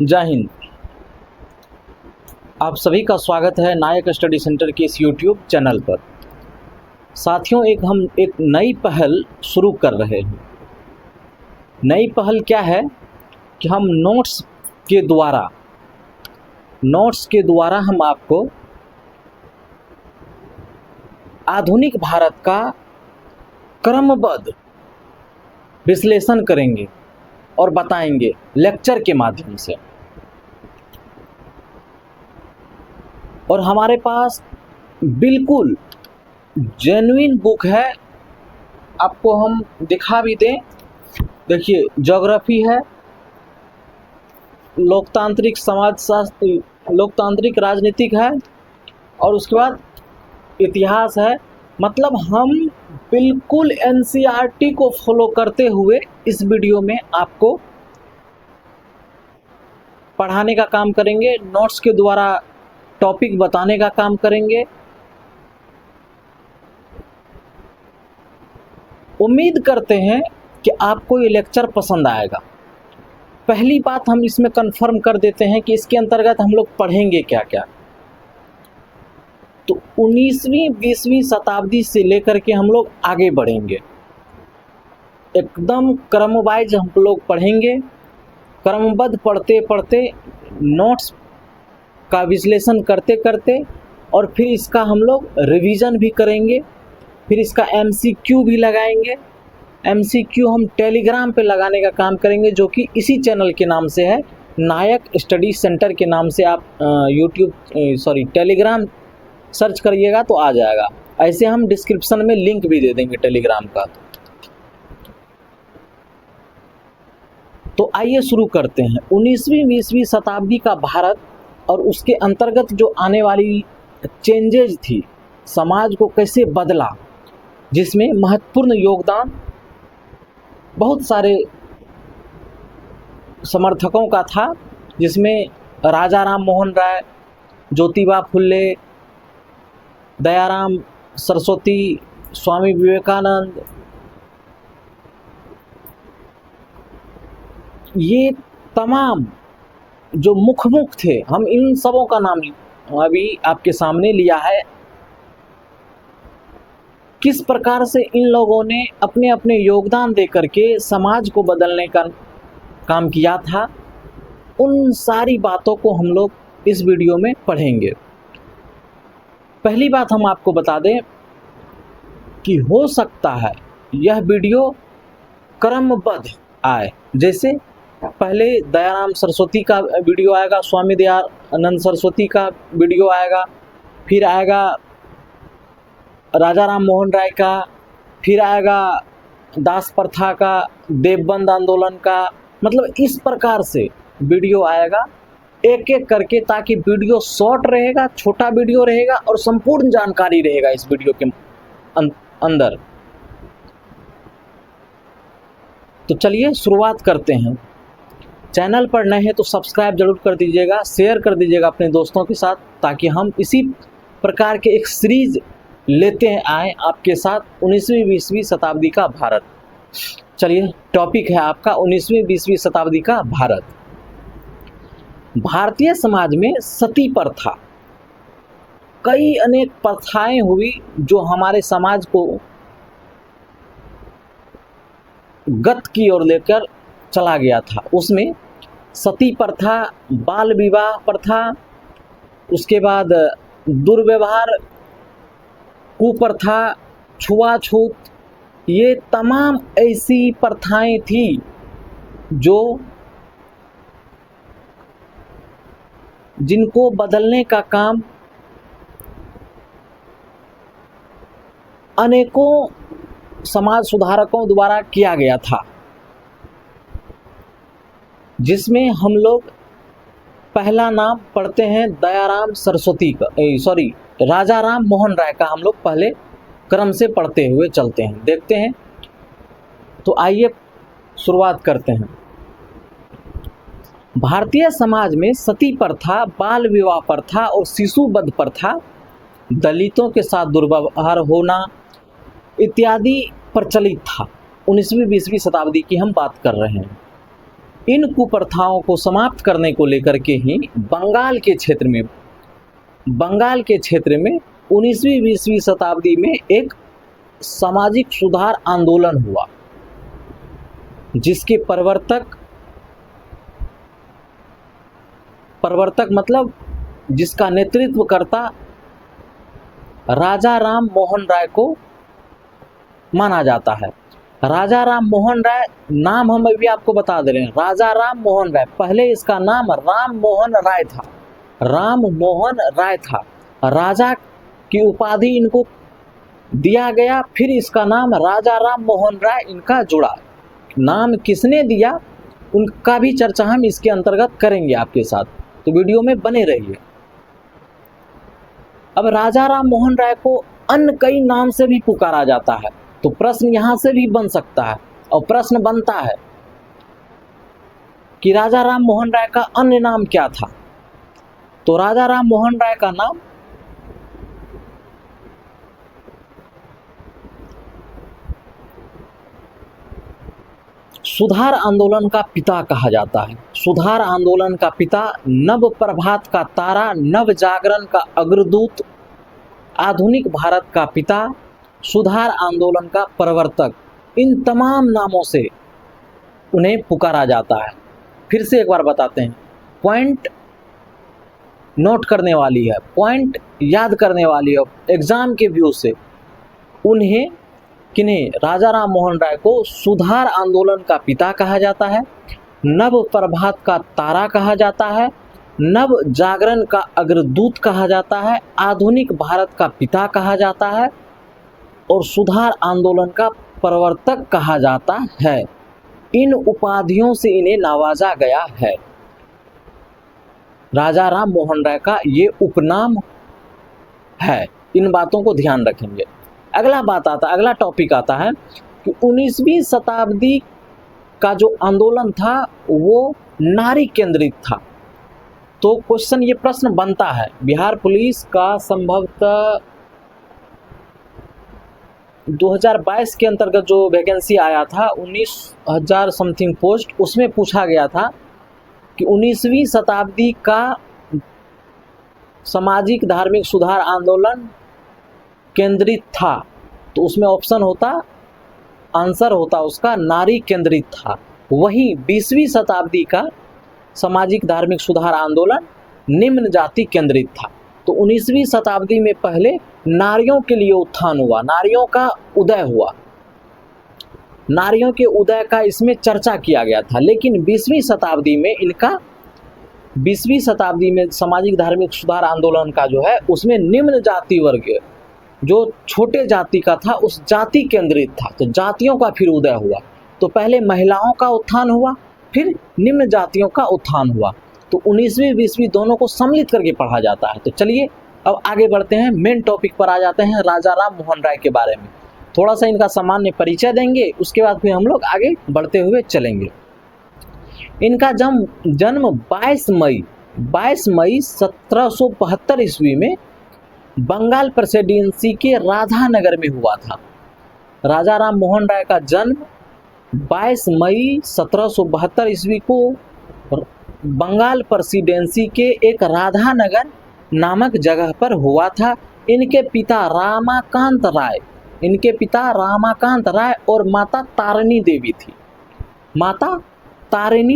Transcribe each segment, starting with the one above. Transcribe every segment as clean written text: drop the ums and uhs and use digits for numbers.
जय हिंद। आप सभी का स्वागत है नायक स्टडी सेंटर के इस यूट्यूब चैनल पर। साथियों, हम एक नई पहल शुरू कर रहे हैं। नई पहल क्या है कि हम नोट्स के द्वारा हम आपको आधुनिक भारत का क्रमबद्ध विश्लेषण करेंगे और बताएंगे लेक्चर के माध्यम से। और हमारे पास बिल्कुल जेन्युइन बुक है, आपको हम दिखा भी दें। देखिए, ज्योग्राफी है, लोकतांत्रिक समाजशास्त्र, लोकतांत्रिक राजनीतिक है, और उसके बाद इतिहास है। मतलब हम बिल्कुल एनसीईआरटी को फॉलो करते हुए इस वीडियो में आपको पढ़ाने का काम करेंगे, नोट्स के द्वारा टॉपिक बताने का काम करेंगे। उम्मीद करते हैं कि आपको ये लेक्चर पसंद आएगा। पहली बात हम इसमें कंफर्म कर देते हैं कि इसके अंतर्गत हम लोग पढ़ेंगे क्या क्या। तो 19वीं 20वीं शताब्दी से लेकर के हम लोग आगे बढ़ेंगे, एकदम क्रमवाइज हम लोग पढ़ेंगे। क्रमबद्ध पढ़ते पढ़ते, नोट्स का विश्लेषण करते करते, और फिर इसका हम लोग रिवीजन भी करेंगे। फिर इसका एमसीक्यू भी लगाएंगे। एमसीक्यू हम टेलीग्राम पे लगाने का काम करेंगे, जो कि इसी चैनल के नाम से है, नायक स्टडी सेंटर के नाम से। आप टेलीग्राम सर्च करिएगा तो आ जाएगा। ऐसे हम डिस्क्रिप्शन में लिंक भी दे देंगे टेलीग्राम का। तो आइए शुरू करते हैं। 19वीं 20वीं शताब्दी का भारत और उसके अंतर्गत जो आने वाली चेंजेज थी, समाज को कैसे बदला, जिसमें महत्वपूर्ण योगदान बहुत सारे समर्थकों का था, जिसमें राजा राम मोहन राय, ज्योतिबा फुले, दयाराम सरस्वती, स्वामी विवेकानंद, ये तमाम जो मुख थे, हम इन सबों का नाम अभी आपके सामने लिया है। किस प्रकार से इन लोगों ने अपने अपने योगदान दे करके समाज को बदलने का काम किया था, उन सारी बातों को हम लोग इस वीडियो में पढ़ेंगे। पहली बात हम आपको बता दें कि हो सकता है यह वीडियो क्रमबद्ध आए। जैसे पहले दयाराम सरस्वती का वीडियो आएगा, स्वामी दयानंद सरस्वती का वीडियो आएगा, फिर आएगा राजा राम मोहन राय का, फिर आएगा दास प्रथा का, देवबंद आंदोलन का। मतलब इस प्रकार से वीडियो आएगा एक एक करके, ताकि वीडियो शॉर्ट रहेगा, छोटा वीडियो रहेगा और संपूर्ण जानकारी रहेगा इस वीडियो के अंदर। तो चलिए शुरुआत करते हैं। चैनल पर नए हैं तो सब्सक्राइब जरूर कर दीजिएगा, शेयर कर दीजिएगा अपने दोस्तों के साथ, ताकि हम इसी प्रकार के एक सीरीज लेते आए आपके साथ, 19वीं 20वीं शताब्दी का भारत। चलिए, टॉपिक है आपका 19वीं 20वीं शताब्दी का भारत। भारतीय समाज में सती प्रथा, कई अनेक प्रथाएं हुई जो हमारे समाज को गत की ओर लेकर चला गया था। उसमें सती प्रथा, बाल विवाह प्रथा, उसके बाद दुर्व्यवहार, कुप्रथा, छुआछूत, ये तमाम ऐसी प्रथाएं थी जिनको बदलने का काम अनेकों समाज सुधारकों द्वारा किया गया था, जिसमें हम लोग पहला नाम पढ़ते हैं दयाराम सरस्वती का, राजा राम मोहन राय का। हम लोग पहले क्रम से पढ़ते हुए चलते हैं, देखते हैं। तो आइए शुरुआत करते हैं। भारतीय समाज में सती प्रथा, बाल विवाह प्रथा और शिशुवध प्रथा, दलितों के साथ दुर्व्यवहार होना इत्यादि प्रचलित था। 19वीं 20वीं शताब्दी की हम बात कर रहे हैं। इन कुप्रथाओं को समाप्त करने को लेकर के ही बंगाल के क्षेत्र में 19वीं 20वीं शताब्दी में एक सामाजिक सुधार आंदोलन हुआ, जिसके प्रवर्तक मतलब जिसका नेतृत्व करता राजा राम मोहन राय को माना जाता है। राजा राम मोहन राय, नाम हम अभी आपको बता दे रहे हैं, राजा राम मोहन राय। पहले इसका नाम राम मोहन राय था, राम मोहन राय था। राजा की उपाधि इनको दिया गया, फिर इसका नाम राजा राम मोहन राय इनका जुड़ा। नाम किसने दिया उनका भी चर्चा हम इसके अंतर्गत करेंगे आपके साथ, तो वीडियो में बने रहिए। अब राजा राम मोहन राय को अन्य कई नाम से भी पुकारा जाता है, तो प्रश्न यहां से भी बन सकता है, और प्रश्न बनता है कि राजा राम मोहन राय का अन्य नाम क्या था। तो राजा राम मोहन राय का नाम सुधार आंदोलन का पिता कहा जाता है। सुधार आंदोलन का पिता, नव प्रभात का तारा, नव जागरण का अग्रदूत, आधुनिक भारत का पिता, सुधार आंदोलन का प्रवर्तक, इन तमाम नामों से उन्हें पुकारा जाता है। फिर से एक बार बताते हैं, पॉइंट नोट करने वाली है, पॉइंट याद करने वाली है एग्जाम के व्यू से। उन्हें किन्हें, राजा राम मोहन राय को सुधार आंदोलन का पिता कहा जाता है, नव प्रभात का तारा कहा जाता है, नव जागरण का अग्रदूत कहा जाता है, आधुनिक भारत का पिता कहा जाता है और सुधार आंदोलन का प्रवर्तक कहा जाता है। इन उपाधियों से इन्हें नवाजा गया है। राजा राम मोहन राय का ये उपनाम है। इन बातों को ध्यान रखेंगे। अगला टॉपिक आता है कि 19वीं शताब्दी का जो आंदोलन था वो नारी केंद्रित था। तो क्वेश्चन, ये प्रश्न बनता है, बिहार पुलिस का संभवतः 2022 के अंतर्गत जो वैकेंसी आया था 19,000 समथिंग पोस्ट, उसमें पूछा गया था कि 19वीं शताब्दी का सामाजिक धार्मिक सुधार आंदोलन केंद्रित था, तो उसमें ऑप्शन होता, आंसर होता उसका नारी केंद्रित था। वहीं 20वीं शताब्दी का सामाजिक धार्मिक सुधार आंदोलन निम्न जाति केंद्रित था। तो 19वीं शताब्दी में पहले नारियों के लिए उत्थान हुआ, नारियों का उदय हुआ, नारियों के उदय का इसमें चर्चा किया गया था। लेकिन 20वीं शताब्दी में सामाजिक धार्मिक सुधार आंदोलन का जो है उसमें निम्न जाति वर्ग, जो छोटे जाति का था, उस जाति केंद्रित था। तो जातियों का फिर उदय हुआ। तो पहले महिलाओं का उत्थान हुआ, फिर निम्न जातियों का उत्थान हुआ। तो 19वीं 20वीं दोनों को सम्मिलित करके पढ़ा जाता है। तो चलिए अब आगे बढ़ते हैं, मेन टॉपिक पर आ जाते हैं, राजा राम मोहन राय के बारे में। थोड़ा सा इनका सामान्य परिचय देंगे, उसके बाद फिर हम लोग आगे बढ़ते हुए चलेंगे। इनका जन्म 22 मई 1772 ईस्वी में बंगाल प्रेसिडेंसी के राधानगर में हुआ था। राजा राम मोहन राय का जन्म 22 मई 1772 ईस्वी को बंगाल प्रेसिडेंसी के एक राधानगर नामक जगह पर हुआ था। इनके पिता रामाकांत राय और माता तारिणी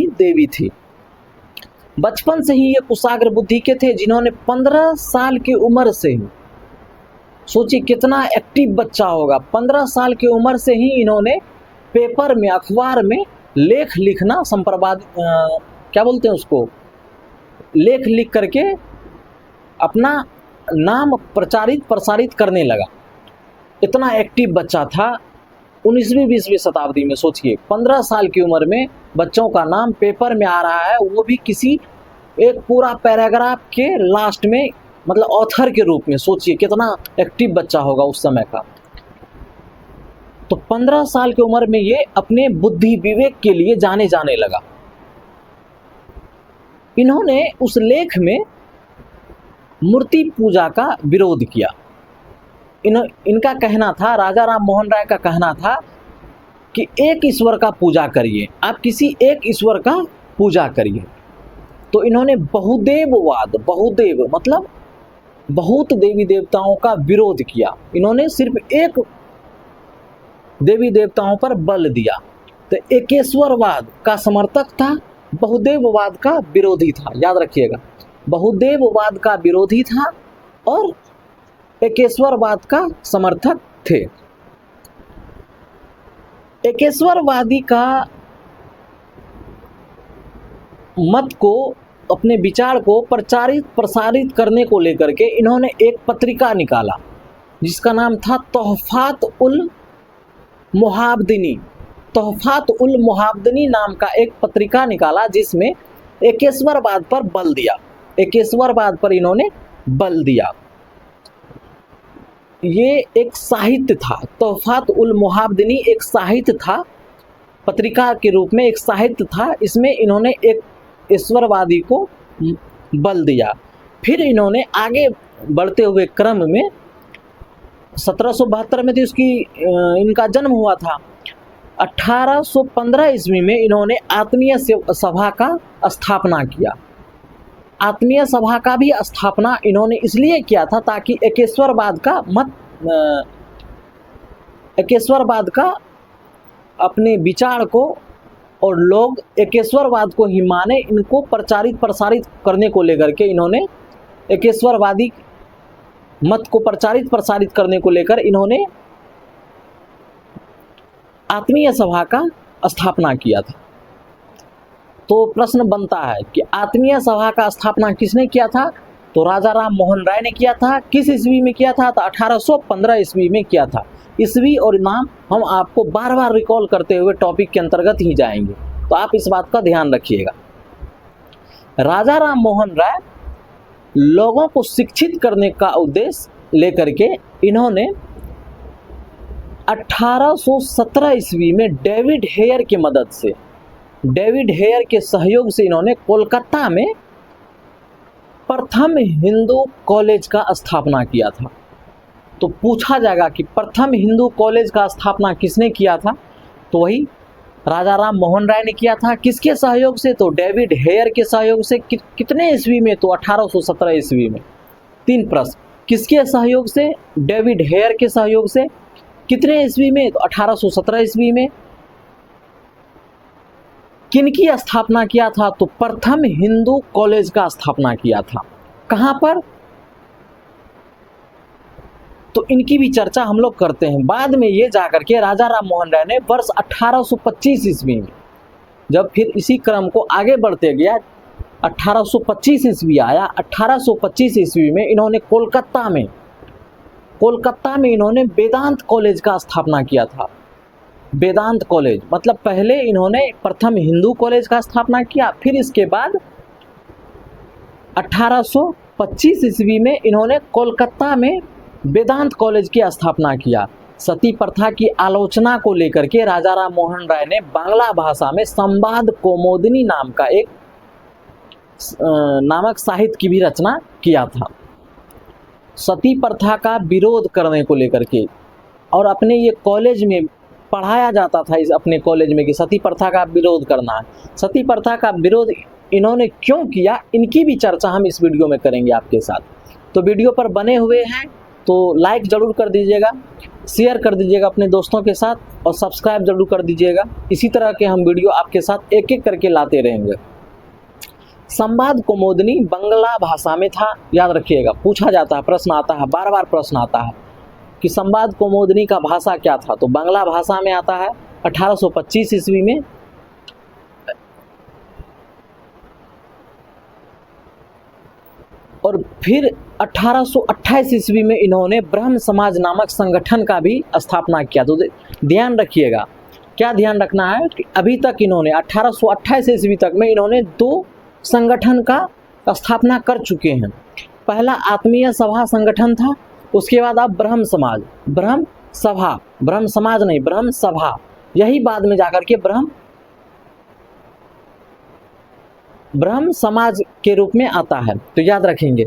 देवी थी। बचपन से ही ये कुशाग्र बुद्धि के थे, जिन्होंने 15 साल की उम्र से ही, सोचिए कितना एक्टिव बच्चा होगा, 15 साल की उम्र से ही इन्होंने पेपर में, अखबार में लेख लिखना, लेख लिख करके अपना नाम प्रसारित करने लगा। इतना एक्टिव बच्चा था 19वीं 20वीं शताब्दी में। सोचिए 15 साल की उम्र में बच्चों का नाम पेपर में आ रहा है, वो भी किसी एक पूरा पैराग्राफ के लास्ट में, मतलब ऑथर के रूप में। सोचिए कितना एक्टिव बच्चा होगा उस समय का। तो 15 साल की उम्र में ये अपने बुद्धि विवेक के लिए जाने लगा। इन्होंने उस लेख में मूर्ति पूजा का विरोध किया। इनका कहना था, राजा राम मोहन राय का कहना था कि एक ईश्वर का पूजा करिए, आप किसी एक ईश्वर का पूजा करिए। तो इन्होंने बहुदेववाद, बहुदेव मतलब बहुत देवी देवताओं का विरोध किया। इन्होंने सिर्फ एक देवी देवताओं पर बल दिया। तो एकेश्वरवाद का समर्थक था, बहुदेववाद का विरोधी था। याद रखिएगा, बहुदेववाद का विरोधी था और एकेश्वरवाद का समर्थक थे। एकेश्वरवादी का मत को, अपने विचार को प्रचारित प्रसारित करने को लेकर के इन्होंने एक पत्रिका निकाला जिसका नाम था तोहफात उल मुहाबदिनी। तोहफात उल मुहाबदिनी नाम का एक पत्रिका निकाला जिसमें एकेश्वरवाद पर बल दिया, एकेश्वरवाद पर इन्होंने बल दिया। ये एक साहित्य था, तोहफात उल मुहाबदिनी एक साहित्य था, पत्रिका के रूप में एक साहित्य था। इसमें इन्होंने एक ईश्वरवादी को बल दिया। फिर इन्होंने आगे बढ़ते हुए क्रम में 1772 में थी उसकी इनका जन्म हुआ था। 1815 ईस्वी में इन्होंने आत्मीय सभा का स्थापना किया। आत्मीय सभा का भी स्थापना इन्होंने इसलिए किया था ताकि एकेश्वरवाद का मत, एकेश्वरवाद का अपने विचार को और लोग एकेश्वरवाद को ही माने, इनको प्रचारित प्रसारित करने को लेकर के इन्होंने एकेश्वरवादी मत को प्रचारित प्रसारित करने को लेकर इन्होंने आत्मीय सभा का स्थापना किया था। तो प्रश्न बनता है कि आत्मीय सभा का स्थापना किसने किया था? तो राजा राम मोहन राय ने किया था। किस ईस्वी में किया था? तो 1815 ईस्वी में किया था। ईस्वी और नाम हम आपको बार बार रिकॉल करते हुए टॉपिक के अंतर्गत ही जाएंगे, तो आप इस बात का ध्यान रखिएगा। राजा राम मोहन राय लोगों को शिक्षित करने का उद्देश्य लेकर के इन्होंने 1817 ईस्वी में डेविड हेयर की मदद से, डेविड हेयर के सहयोग से इन्होंने कोलकाता में प्रथम हिंदू कॉलेज का स्थापना किया था। तो पूछा जाएगा कि प्रथम हिंदू कॉलेज का स्थापना किसने किया था? तो वही राजा राम मोहन राय ने किया था। किसके सहयोग से? तो डेविड हेयर के सहयोग से। कितने ईस्वी में? तो 1817 ईस्वी में। 3 प्रश्न, किसके सहयोग से? डेविड हेयर के सहयोग से। कितने ईस्वी में? तो 1817 ईस्वी में। किनकी स्थापना किया था? तो प्रथम हिंदू कॉलेज का स्थापना किया था। कहाँ पर? तो इनकी भी चर्चा हम लोग करते हैं। बाद में ये जाकर के राजा राम मोहन राय ने वर्ष 1825 ईस्वी में, जब फिर इसी क्रम को आगे बढ़ते गया, 1825 ईस्वी आया। 1825 ईस्वी में इन्होंने कोलकाता में इन्होंने वेदांत कॉलेज का स्थापना किया था। वेदांत कॉलेज मतलब पहले इन्होंने प्रथम हिंदू कॉलेज का स्थापना किया, फिर इसके बाद 1825 ईस्वी में इन्होंने कोलकाता में वेदांत कॉलेज की स्थापना किया। सती प्रथा की आलोचना को लेकर के राजा राम मोहन राय ने बांग्ला भाषा में संवाद कौमुदनी नाम का एक नामक साहित्य की भी रचना किया था। सती प्रथा का विरोध करने को लेकर के, और अपने ये कॉलेज में पढ़ाया जाता था, इस अपने कॉलेज में कि सती प्रथा का विरोध करना है। सती प्रथा का विरोध इन्होंने क्यों किया, इनकी भी चर्चा हम इस वीडियो में करेंगे आपके साथ। तो वीडियो पर बने हुए हैं तो लाइक ज़रूर कर दीजिएगा, शेयर कर दीजिएगा अपने दोस्तों के साथ, और सब्सक्राइब ज़रूर कर दीजिएगा। इसी तरह के हम वीडियो आपके साथ एक एक करके लाते रहेंगे। संवाद कौमुदनी बांग्ला भाषा में था, याद रखिएगा। पूछा जाता है, प्रश्न आता है, बार बार प्रश्न आता है कि संवाद कौमुदनी का भाषा क्या था? तो बांग्ला भाषा में आता है। 1825 ईस्वी में और फिर 1828 ईस्वी में इन्होंने ब्रह्म समाज नामक संगठन का भी स्थापना किया। तो ध्यान रखिएगा, क्या ध्यान रखना है कि अभी तक इन्होंने 1828 ईस्वी तक में इन्होंने 2 संगठन का स्थापना कर चुके हैं। पहला आत्मीय सभा संगठन था, उसके बाद अब ब्रह्म समाज, ब्रह्म सभा, ब्रह्म समाज नहीं, ब्रह्म सभा, यही बाद में जाकर के ब्रह्म समाज के रूप में आता है। तो याद रखेंगे,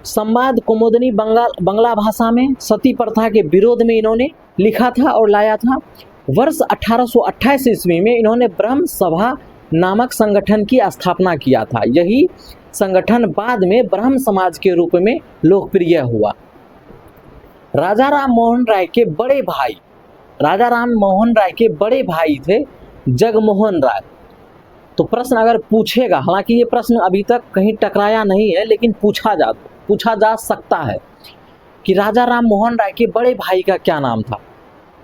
संवाद कौमुदनी बांग्ला भाषा में सती प्रथा के विरोध में इन्होंने लिखा था और लाया था। वर्ष 1828 ईस्वी में इन्होंने ब्रह्म सभा नामक संगठन की स्थापना किया था। यही संगठन बाद में ब्रह्म समाज के रूप में लोकप्रिय हुआ। राजा राम मोहन राय के बड़े भाई, राजा राम मोहन राय के बड़े भाई थे जगमोहन राय। तो प्रश्न अगर पूछेगा, हालांकि ये प्रश्न अभी तक कहीं टकराया नहीं है, लेकिन पूछा जा सकता है कि राजा राम मोहन राय के बड़े भाई का क्या नाम था।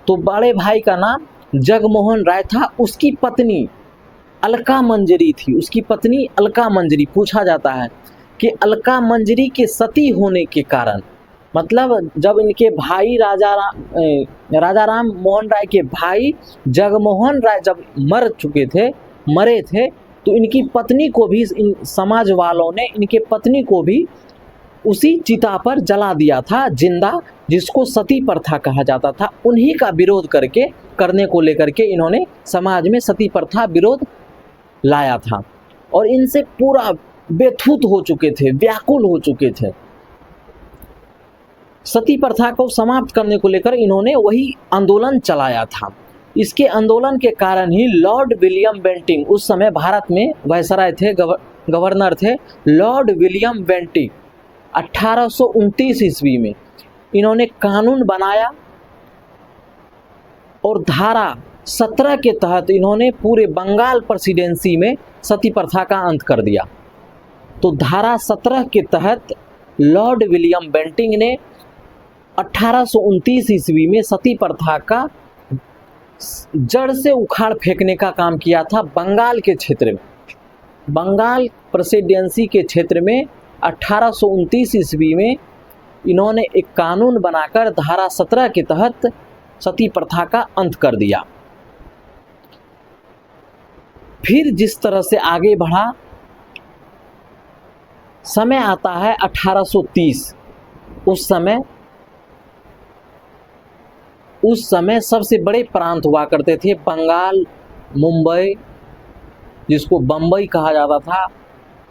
तो बड़े भाई का नाम जगमोहन राय था। उसकी पत्नी अलका मंजरी थी। उसकी पत्नी अलका मंजरी, पूछा जाता है कि अलका मंजरी के सती होने के कारण, मतलब जब इनके भाई राजा राम मोहन राय के भाई जगमोहन राय जब मरे थे, तो इनकी पत्नी को भी, इन समाज वालों ने इनके पत्नी को भी उसी चिता पर जला दिया था जिंदा, जिसको सती प्रथा कहा जाता था। उन्हीं का विरोध करने को लेकर के इन्होंने समाज में सती प्रथा विरोध लाया था और इनसे पूरा बेथूत हो चुके थे, व्याकुल हो चुके थे। सती प्रथा को समाप्त करने को लेकर इन्होंने वही आंदोलन चलाया था। इसके आंदोलन के कारण ही लॉर्ड विलियम बेंटिंक, उस समय भारत में वायसराय थे, गवर्नर थे लॉर्ड विलियम बेंटिंक, 1829 ईस्वी में इन्होंने कानून बनाया और धारा 17 के तहत इन्होंने पूरे बंगाल प्रेसिडेंसी में सती प्रथा का अंत कर दिया। तो धारा 17 के तहत लॉर्ड विलियम बेंटिंक ने 1829 ईस्वी में सती प्रथा का जड़ से उखाड़ फेंकने का काम किया था। बंगाल के क्षेत्र में, बंगाल प्रेसिडेंसी के क्षेत्र में 1829 ईस्वी में इन्होंने एक कानून बनाकर धारा 17 के तहत सती प्रथा का अंत कर दिया। फिर जिस तरह से आगे बढ़ा, समय आता है 1830। उस समय सबसे बड़े प्रांत हुआ करते थे बंगाल, मुंबई जिसको बम्बई कहा जाता था,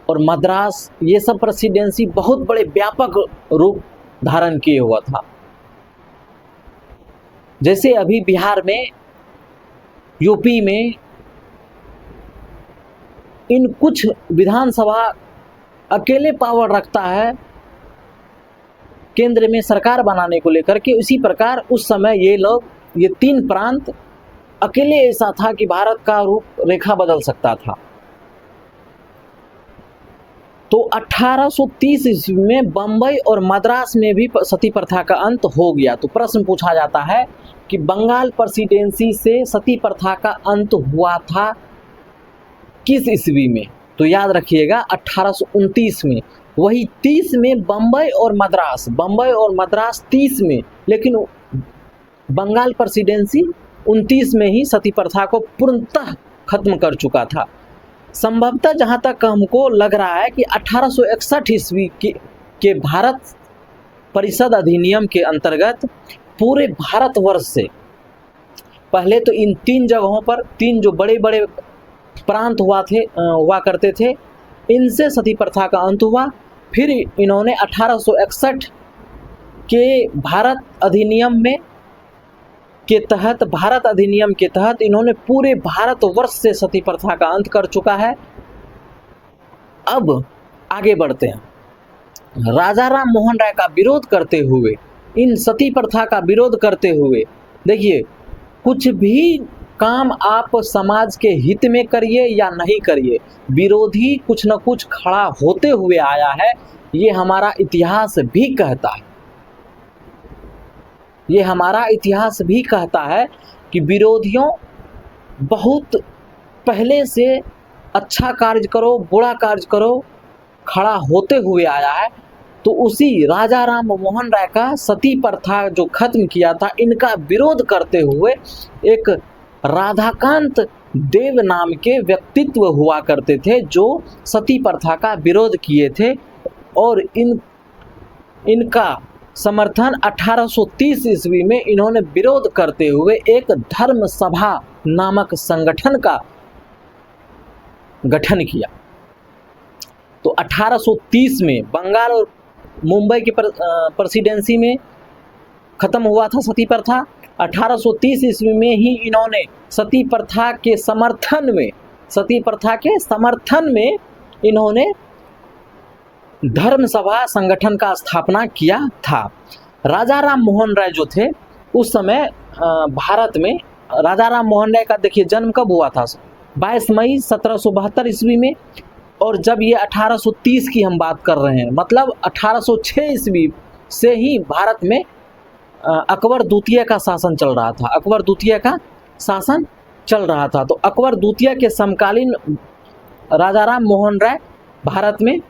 और मद्रास, ये सब प्रेसिडेंसी बहुत बड़े व्यापक रूप धारण किए हुआ था। जैसे अभी बिहार में, यूपी में इन कुछ विधानसभा अकेले पावर रखता है केंद्र में सरकार बनाने को लेकर के, उसी प्रकार उस समय ये 3 प्रांत अकेले ऐसा था कि भारत का रूप रेखा बदल सकता था। तो 1830 ईस्वी में बम्बई और मद्रास में भी सती प्रथा का अंत हो गया। तो प्रश्न पूछा जाता है कि बंगाल प्रेसिडेंसी से सती प्रथा का अंत हुआ था किस ईस्वी में? तो याद रखिएगा 1829 में। वही 30 में बम्बई और मद्रास 30 में, लेकिन बंगाल प्रेसिडेंसी 29 में ही सती प्रथा को पूर्णतः खत्म कर चुका था। संभवतः जहाँ तक हमको लग रहा है कि 1861 ईस्वी के भारत परिषद अधिनियम के अंतर्गत पूरे भारतवर्ष से पहले तो इन 3 जगहों पर 3 जो बड़े बड़े प्रांत हुआ करते थे, इनसे सती प्रथा का अंत हुआ। फिर इन्होंने 1861 के भारत अधिनियम के तहत इन्होंने पूरे भारतवर्ष से सती प्रथा का अंत कर चुका है। अब आगे बढ़ते हैं। राजा राम मोहन राय का विरोध करते हुए, इन सती प्रथा का विरोध करते हुए, देखिए कुछ भी काम आप समाज के हित में करिए या नहीं करिए, विरोधी कुछ न कुछ खड़ा होते हुए आया है। ये हमारा इतिहास भी कहता है कि विरोधियों बहुत पहले से अच्छा कार्य करो, बुरा कार्य करो, खड़ा होते हुए आया है। तो उसी राजा राम मोहन राय का सती प्रथा जो खत्म किया था, इनका विरोध करते हुए एक राधाकांत देव नाम के व्यक्तित्व हुआ करते थे जो सती प्रथा का विरोध किए थे, और इनका समर्थन 1830 ईस्वी में इन्होंने विरोध करते हुए एक धर्म सभा नामक संगठन का गठन किया। तो 1830 में बंगाल और मुंबई की प्रेसिडेंसी में खत्म हुआ था सती प्रथा। 1830 ईस्वी में ही इन्होंने सती प्रथा के समर्थन में सती प्रथा के समर्थन में इन्होंने धर्म सभा संगठन का स्थापना किया था। राजा राम मोहन राय जो थे उस समय भारत में, राजा राम मोहन राय का देखिए जन्म कब हुआ था, 22 मई 1772 ईस्वी में, और जब ये 1830 की हम बात कर रहे हैं, मतलब 1806 ईस्वी से ही भारत में अकबर द्वितीय का शासन चल रहा था। अकबर द्वितीय का शासन चल रहा था, तो अकबर द्वितीय के समकालीन राजा राम मोहन राय भारत में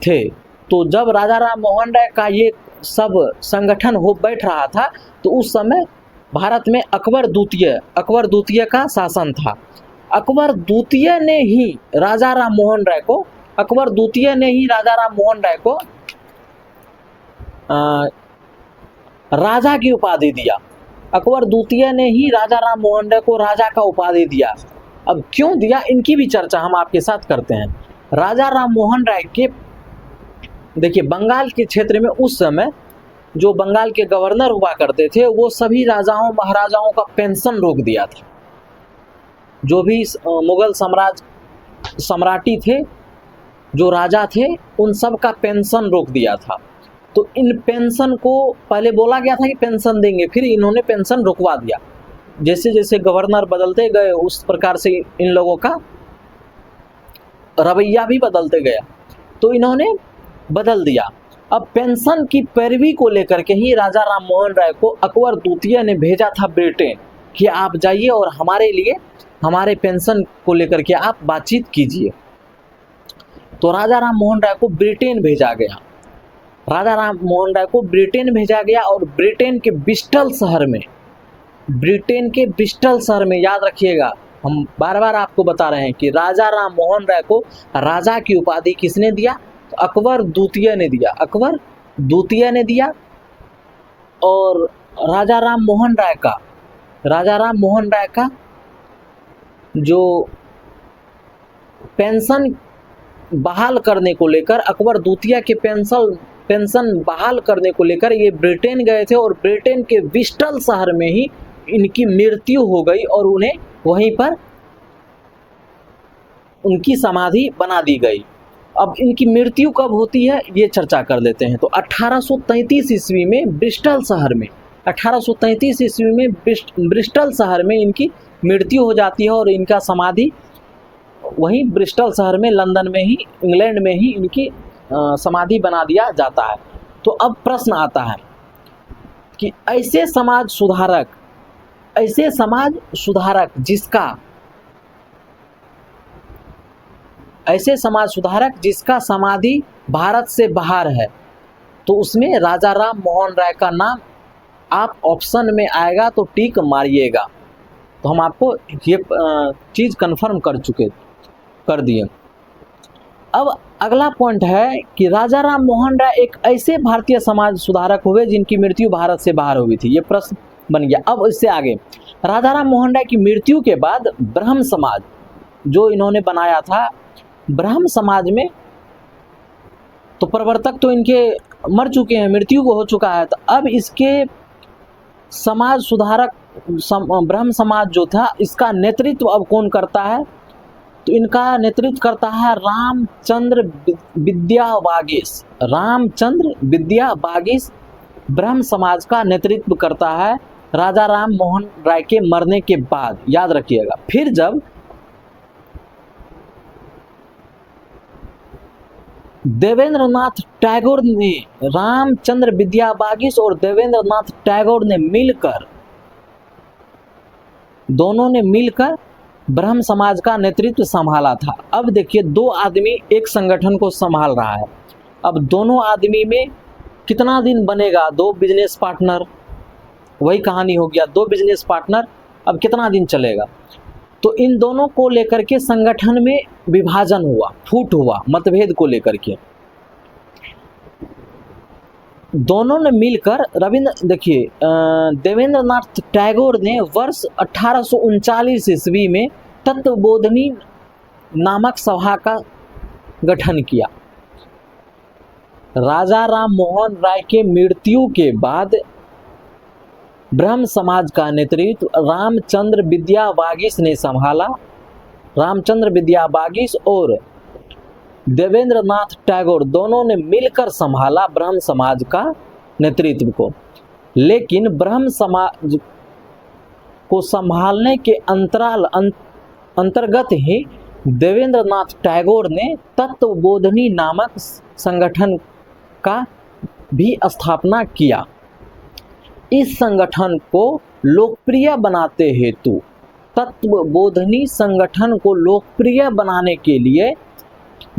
थे। तो जब राजा राम मोहन राय का ये सब संगठन हो बैठ रहा था, तो उस समय भारत में अकबर द्वितीय का शासन था। अकबर द्वितीय ने ही राजा राम मोहन राय को राजा की उपाधि दिया। अकबर द्वितीय ने ही राजा राम मोहन राय को राजा का उपाधि दिया। अब क्यों दिया, इनकी भी चर्चा हम आपके साथ करते हैं। राजा राम मोहन राय के देखिए बंगाल के क्षेत्र में उस समय जो बंगाल के गवर्नर हुआ करते थे, वो सभी राजाओं महाराजाओं का पेंशन रोक दिया था। जो भी मुगल सम्राटी थे, जो राजा थे, उन सब का पेंशन रोक दिया था। तो इन पेंशन को पहले बोला गया था कि पेंशन देंगे, फिर इन्होंने पेंशन रुकवा दिया। जैसे जैसे गवर्नर बदलते गए उस प्रकार से इन लोगों का रवैया भी बदलते गया, तो इन्होंने बदल दिया। अब पेंशन की पैरवी को लेकर के ही राजा राम मोहन राय को अकबर द्वितीय ने भेजा था ब्रिटेन कि आप जाइए और हमारे लिए हमारे पेंशन को लेकर के आप बातचीत कीजिए। तो राजा राम मोहन राय को ब्रिटेन भेजा गया। और ब्रिटेन के ब्रिस्टल शहर में याद रखिएगा, हम बार बार आपको बता रहे हैं कि राजा राम मोहन राय को राजा की उपाधि किसने दिया, तो अकबर द्वितीय ने दिया। और राजा राम मोहन राय का जो पेंशन बहाल करने को लेकर, अकबर द्वितीय के पेंशन बहाल करने को लेकर ये ब्रिटेन गए थे, और ब्रिटेन के ब्रिस्टल शहर में ही इनकी मृत्यु हो गई और उन्हें वहीं पर उनकी समाधि बना दी गई। अब इनकी मृत्यु कब होती है ये चर्चा कर लेते हैं। तो 1833 ईस्वी में ब्रिस्टल शहर में इनकी मृत्यु हो जाती है, और इनका समाधि वहीं ब्रिस्टल शहर में, लंदन में ही, इंग्लैंड में ही इनकी समाधि बना दिया जाता है। तो अब प्रश्न आता है कि ऐसे समाज सुधारक जिसका समाधि भारत से बाहर है, तो उसमें राजा राम मोहन राय का नाम आप ऑप्शन में आएगा तो टिक मारिएगा। तो हम आपको ये चीज़ कन्फर्म कर दिए। अब अगला पॉइंट है कि राजा राम मोहन राय एक ऐसे भारतीय समाज सुधारक हुए जिनकी मृत्यु भारत से बाहर हुई थी। ये प्रश्न बन गया। अब इससे आगे, राजा राम मोहन राय की मृत्यु के बाद ब्रह्म समाज जो इन्होंने बनाया था, ब्रह्म समाज में तो प्रवर्तक तो इनके मर चुके हैं, मृत्यु हो चुका है। तो अब इसके समाज सुधारक ब्रह्म समाज जो था, इसका नेतृत्व अब कौन करता है, तो इनका नेतृत्व करता है रामचंद्र विद्या बागीश ब्रह्म समाज का नेतृत्व करता है राजा राम मोहन राय के मरने के बाद। याद रखिएगा, फिर जब देवेंद्रनाथ टैगोर ने, रामचंद्र विद्या बागीश और देवेंद्रनाथ टैगोर ने दोनों ने मिलकर ब्रह्म समाज का नेतृत्व संभाला था। अब देखिए, दो आदमी एक संगठन को संभाल रहा है। अब दोनों आदमी में कितना दिन बनेगा, दो बिजनेस पार्टनर, वही कहानी हो गया, दो बिजनेस पार्टनर, अब कितना दिन चलेगा। तो इन दोनों को लेकर के संगठन में विभाजन हुआ, फूट हुआ, मतभेद को लेकर के। दोनों ने मिलकर देवेंद्रनाथ टैगोर ने वर्ष 1839 ईस्वी में तत्वबोधिनी नामक सभा का गठन किया। राजा राम मोहन राय के मृत्यु के बाद ब्रह्म समाज का नेतृत्व रामचंद्र विद्या बागीश ने संभाला रामचंद्र विद्याबागीस और देवेंद्र नाथ टैगोर दोनों ने मिलकर संभाला ब्रह्म समाज का नेतृत्व को। लेकिन ब्रह्म समाज को संभालने के अंतर्गत ही देवेंद्र नाथ टैगोर ने तत्वबोधिनी नामक संगठन का भी स्थापना किया। इस संगठन को लोकप्रिय बनाते हेतु तत्वबोधिनी संगठन को लोकप्रिय बनाने के लिए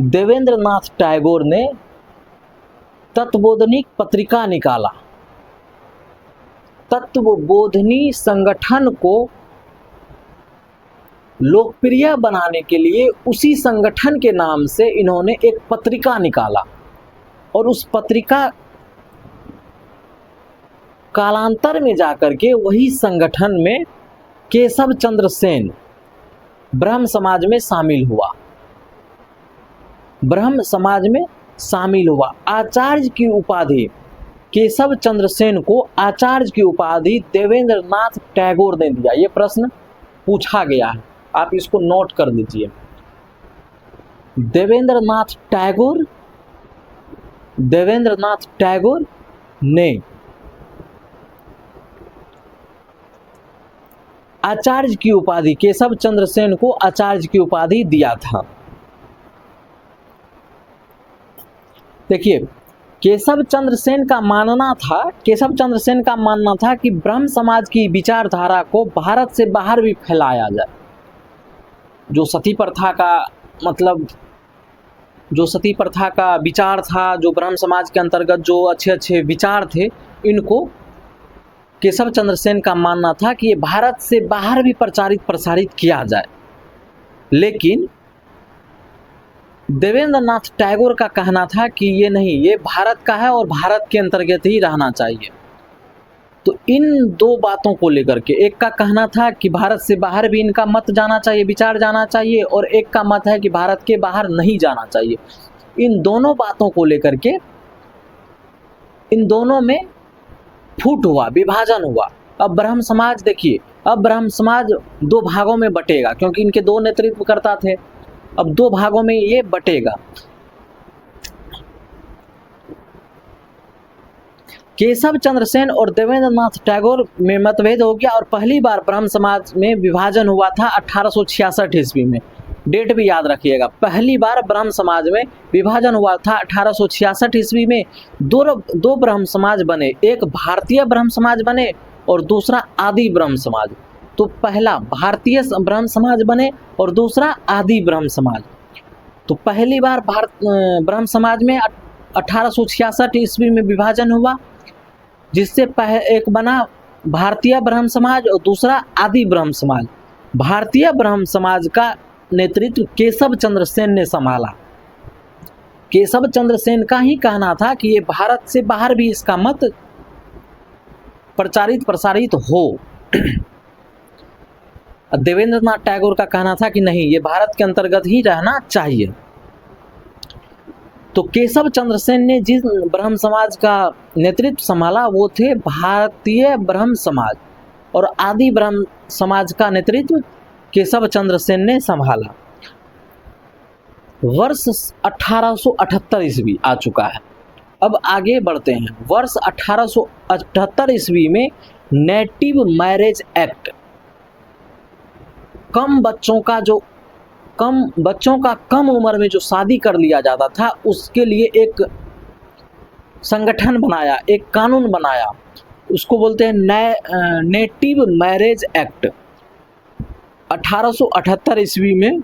देवेंद्र नाथ टैगोर ने तत्वबोधिनी पत्रिका निकाला। तत्वबोधिनी संगठन को लोकप्रिय बनाने के लिए उसी संगठन के नाम से इन्होंने एक पत्रिका निकाला और उस पत्रिका कालांतर में जाकर के वही संगठन में केशव चंद्र सेन ब्रह्म समाज में शामिल हुआ। ब्रह्म समाज में शामिल हुआ। आचार्य की उपाधि केशव चंद्र सेन को आचार्य की उपाधि देवेंद्र नाथ टैगोर ने दिया। ये प्रश्न पूछा गया है, आप इसको नोट कर लीजिए। देवेंद्र नाथ टैगोर ने आचार्य की उपाधि केशव चंद्र सेन को आचार्य की उपाधि दिया था। देखिए, केशव चंद्र सेन का मानना था कि ब्रह्म समाज की विचारधारा को भारत से बाहर भी फैलाया जाए। जो सती प्रथा का विचार था, जो ब्रह्म समाज के अंतर्गत जो अच्छे अच्छे विचार थे, इनको केशव चंद्र सेन का मानना था कि ये भारत से बाहर भी प्रसारित किया जाए। लेकिन देवेंद्र नाथ टैगोर का कहना था कि ये नहीं, ये भारत का है और भारत के अंतर्गत ही रहना चाहिए। तो इन दो बातों को लेकर के, एक का कहना था कि भारत से बाहर भी इनका मत जाना चाहिए, विचार जाना चाहिए, और एक का मत है कि भारत के बाहर नहीं जाना चाहिए। इन दोनों बातों को लेकर के इन दोनों में फूट हुआ, विभाजन हुआ। अब ब्रह्म समाज देखिए, अब ब्रह्म समाज दो भागों में बटेगा, क्योंकि इनके दो नेतृत्वकर्ता थे। अब दो भागों में ये बटेगा। केशव चंद्र सेन और देवेंद्र नाथ टैगोर में मतभेद हो गया और पहली बार ब्रह्म समाज में विभाजन हुआ था 1866 ईस्वी में। डेट भी याद रखिएगा, पहली बार ब्रह्म समाज में विभाजन हुआ था 1866 ईस्वी में। दो ब्रह्म समाज बने, एक भारतीय ब्रह्म समाज बने और दूसरा आदि ब्रह्म समाज। तो पहला भारतीय ब्रह्म समाज बने और दूसरा आदि ब्रह्म समाज। तो पहली बार ब्रह्म समाज में 1866 ईस्वी में विभाजन हुआ, जिससे एक बना भारतीय ब्रह्म समाज और दूसरा आदि ब्रह्म समाज। भारतीय ब्रह्म समाज का नेतृत्व केशव चंद्र सेन ने संभाला। केशव चंद्र सेन का ही कहना था कि ये भारत से बाहर भी इसका मत प्रसारित हो। देवेंद्र नाथ टैगोर का कहना था कि नहीं, ये भारत के अंतर्गत ही रहना चाहिए। तो केशव चंद्र सेन ने जिस ब्रह्म समाज का नेतृत्व संभाला वो थे भारतीय ब्रह्म समाज, और आदि ब्रह्म समाज का नेतृत्व केशव चंद्र सेन ने संभाला। वर्ष 1878 ईस्वी आ चुका है। अब आगे बढ़ते हैं। वर्ष 1878 ईस्वी में नेटिव मैरिज एक्ट, कम बच्चों का कम उम्र में जो शादी कर लिया जाता था, उसके लिए एक संगठन बनाया, एक कानून बनाया। उसको बोलते हैं नेटिव मैरिज एक्ट। 1878 ईस्वी में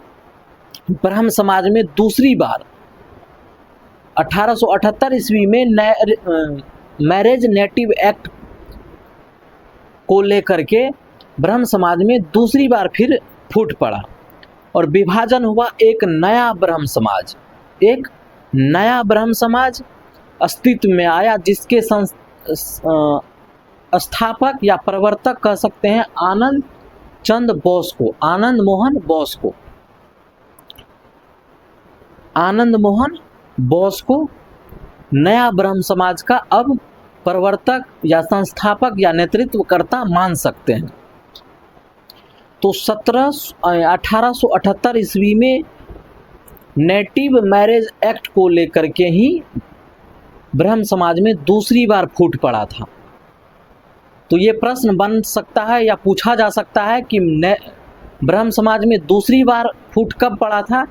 ब्रह्म समाज में दूसरी बार 1878 ईस्वी में मैरिज नेटिव एक्ट को लेकर के ब्रह्म समाज में दूसरी बार फिर फूट पड़ा और विभाजन हुआ। एक नया ब्रह्म समाज अस्तित्व में आया, जिसके संस्थापक या प्रवर्तक कह सकते हैं आनंद मोहन बोस को नया ब्रह्म समाज का अब प्रवर्तक या संस्थापक या नेतृत्वकर्ता मान सकते हैं। तो 1878 ईस्वी में नेटिव मैरिज एक्ट को लेकर के ही ब्रह्म समाज में दूसरी बार फूट पड़ा था। तो ये प्रश्न बन सकता है या पूछा जा सकता है कि ब्रह्म समाज में दूसरी बार फूट कब पड़ा था?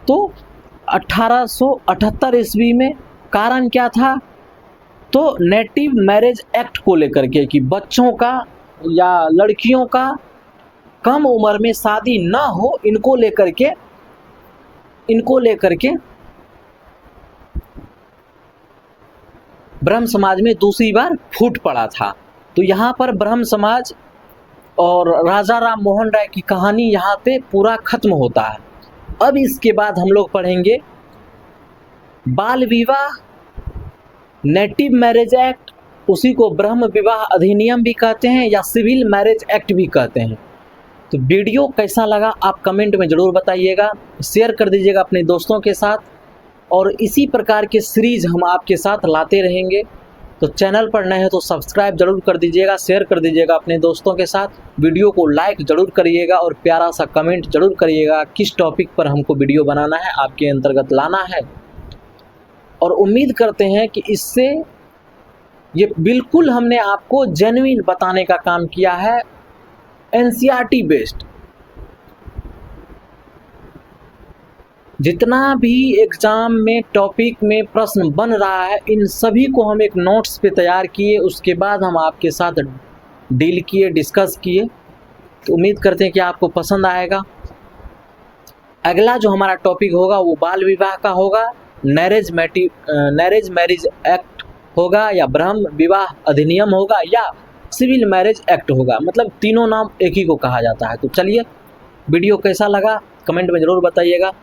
तो 1878 ईस्वी में। कारण क्या था? तो नेटिव मैरिज एक्ट को लेकर के कि बच्चों का या लड़कियों का कम उम्र में शादी ना हो, इनको लेकर के ब्रह्म समाज में दूसरी बार फूट पड़ा था। तो यहाँ पर ब्रह्म समाज और राजा राम मोहन राय की कहानी यहाँ पे पूरा खत्म होता है। अब इसके बाद हम लोग पढ़ेंगे बाल विवाह, नेटिव मैरिज एक्ट, उसी को ब्रह्म विवाह अधिनियम भी कहते हैं या सिविल मैरिज एक्ट भी कहते हैं। तो वीडियो कैसा लगा आप कमेंट में ज़रूर बताइएगा, शेयर कर दीजिएगा अपने दोस्तों के साथ, और इसी प्रकार के सीरीज़ हम आपके साथ लाते रहेंगे। तो चैनल पर नए हैं तो सब्सक्राइब जरूर कर दीजिएगा, शेयर कर दीजिएगा अपने दोस्तों के साथ, वीडियो को लाइक ज़रूर करिएगा और प्यारा सा कमेंट ज़रूर करिएगा किस टॉपिक पर हमको वीडियो बनाना है, आपके अंतर्गत लाना है। और उम्मीद करते हैं कि इससे ये बिल्कुल हमने आपको जेन्युइन बताने का काम किया है, एनसीईआरटी बेस्ड। जितना भी एग्ज़ाम में टॉपिक में प्रश्न बन रहा है, इन सभी को हम एक नोट्स पे तैयार किए, उसके बाद हम आपके साथ डील किए, डिस्कस किए। तो उम्मीद करते हैं कि आपको पसंद आएगा। अगला जो हमारा टॉपिक होगा वो बाल विवाह का होगा, मैरिज मैरिज एक्ट होगा, या ब्रह्म विवाह अधिनियम होगा, या सिविल मैरिज एक्ट होगा। मतलब तीनों नाम एक ही को कहा जाता है। तो चलिए, वीडियो कैसा लगा कमेंट में ज़रूर बताइएगा।